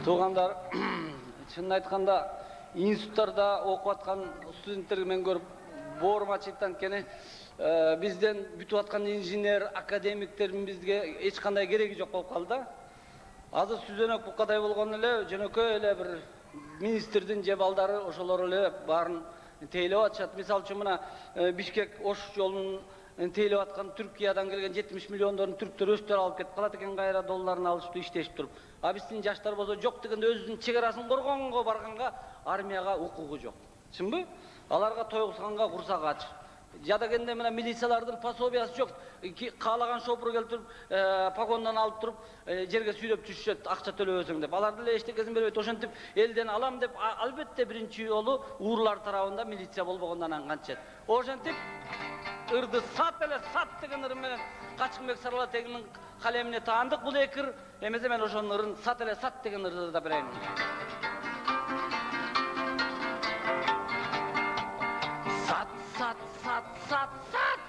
Туугандар, чынын айтканда, институттарда окуп аткан студенттерди мен көрүп боорума чыкты анткени бизден бүтүп аткан инженер, академиктердин бизге эч кандай кереги жок болуп калды да. Азыр сүзөнөк буккадай болгон эле жөнөкөй эле бир министрдин же балдары ошолор эле баарын тейлеп атышат. Мисалы үчүн мына Бишкек Ош жолунун тейлеп аткан Түркиядан келген 70 миллиондорун түрктөр өздөрү алып кетип калат экен, кайра долларын алышып иштешип туруп. А биздин жаштар болсо жок дегенде өзүнүн чек арасын коргонго барганга армияга укугу жок. Чынбы? Аларга тойгузганга курсак ач. Жадагенде мына милициялардын пособиясы жок. Каалаган шопур келтирип, погондон алып туруп, жерге сүйрөп түшүшөт, акча төлөбөсөң деп. Алар деле эчтекесин бербейт. Ошентип элден алам деп, албетте биринчи жолу уурлар тарабында милиция болбогондон анганчет. Ошентип ырды сат эле сат деген ыры менен Качкынбек Саралатегинин калемине таандык бул эки ыр. Эмесе мен ошонун ырын сат эле сат деген ырды да берейин. Сат сат сат сат сат.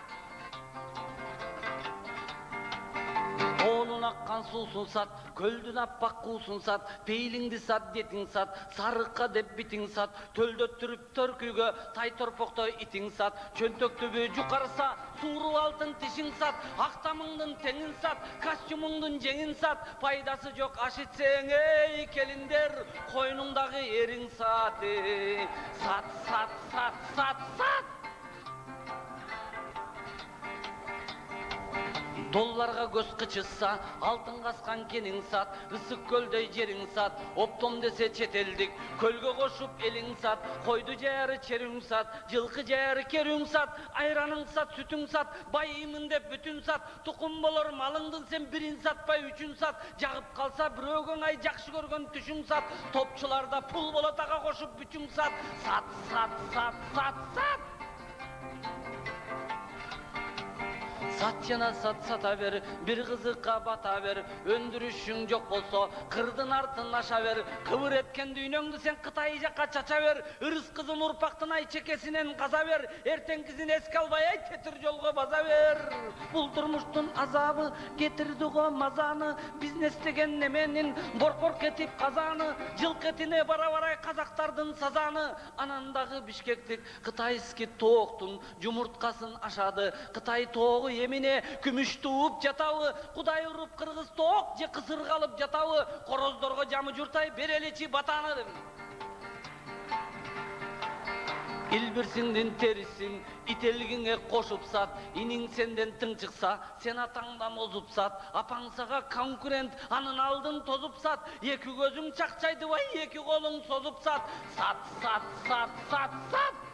Оолун аккан суусун сат, көлдүн аппак куусун сат, пейлиңди сат, детиң сат, сарыкка деп битиң сат, төлдөттүрүп төркүйгө, тай торпокто итиң сат, чөнтөктүбү жукарса, сууруп алтын тишиң сат, актамыңдын теңин сат, костюмуңдун жеңин сат, пайдасы жок аш ичсең, эй келиндер, койнуңдагы эриң сат, сат сат сат сат сат. Долларга көз кычышса, алтын каскан кениң сат, ысык көлдөй жериң сат, оптом десе четелдик, көлгө кошуп элиң сат, койду жаяры чериң сат, жылкы жаяры кериң сат, айраның сат, сүтүң сат, байымын деп бүтүн сат, тукум болор малыңдын сен бирин сатпай үчүн сат, жагып калса бирөөгө ай жакшы көргөн түшүң сат, топчуларда пул болот ага кошуп бүчүң сат, сат сат сат сат сат. Сат жана сат сата бер, бир кызыкка бата бер, өндүрүшүң жок болсо, кырдын артын аша бер, кыбыр эткен дүйнөңдү сен Кытай жакка чача бер, ырыс кызын урпактын ай чекесинен каза бер, эртеңкисин эске албай ай тетир жолго база бер. Бул турмуштун азабы кетирди го мазаны, бизнес деген неменин боркор кетип казаны, жылк этине бара барай казактардын сазаны, анан дагы Бишкектик кытайский тооктун жумурткасын ашады, Кытай тоогу эмине күмүш тууп жатабы, Кудай уруп кыргыз тоок же кысыр калып жатабы, короздорго жамы журтай береличи батаны. Илбирсиңдин терисин ителгиңе кошуп сат, иниң сенден тың чыкса, сен атаңдан озуп сат, апаң сага конкурент, анын алдын тозуп сат, эки көзүң чакчайды бай, эки колуң созуп сат, сат сат сат сат сат.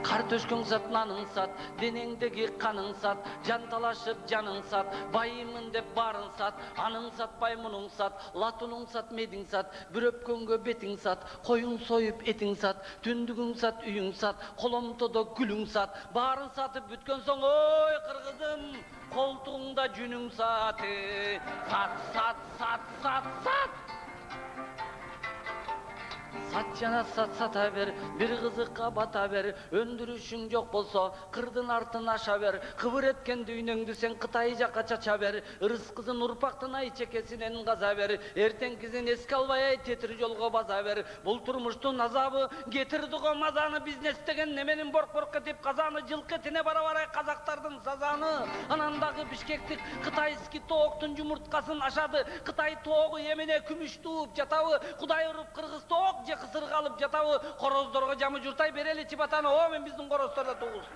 Кар төшкөн сат, наның сат, денеңдеги каның сат, жанталашып жаның сат, байымын деп барын сат, аның сатпай мунуң сат, латунуң сат, медиң сат, бир өпкөнгө бетиң сат, коюң союп этиң сат, түндүгүң сат, үйүң сат, коломтодо гүлүң сат, барын сатып бүткөн соң, ой кыргызым, колтугуңда жүнүң сат, сат сат сат сат сат. Сат жана сат сата бер, бир кызыкка бата бер, өндүрүшүң жок болсо, кырдын артын аша бер, кыбыр эткен дүйнөңдү сен Кытай жакка чача бер, ырыс кызын урпактын ай чекесинен каза бер, эртеңкисин эске албай ай тетир жолго база бер. Бул турмуштун азабы кетирди го мазаны, бизнес деген неменин борк этип казаны, жылкы этине бара барай казактардын сазаны, анан дагы Бишкектик кытайский тооктун жумурткасын ашады, Кытай тоогу эмине күмүш тууп жатабы, Кудай уруп кыргыз тоок же кысыр калып жатабы, короздорго жамы журтай береличи батаны, о мен биздин короздордо тугулсун.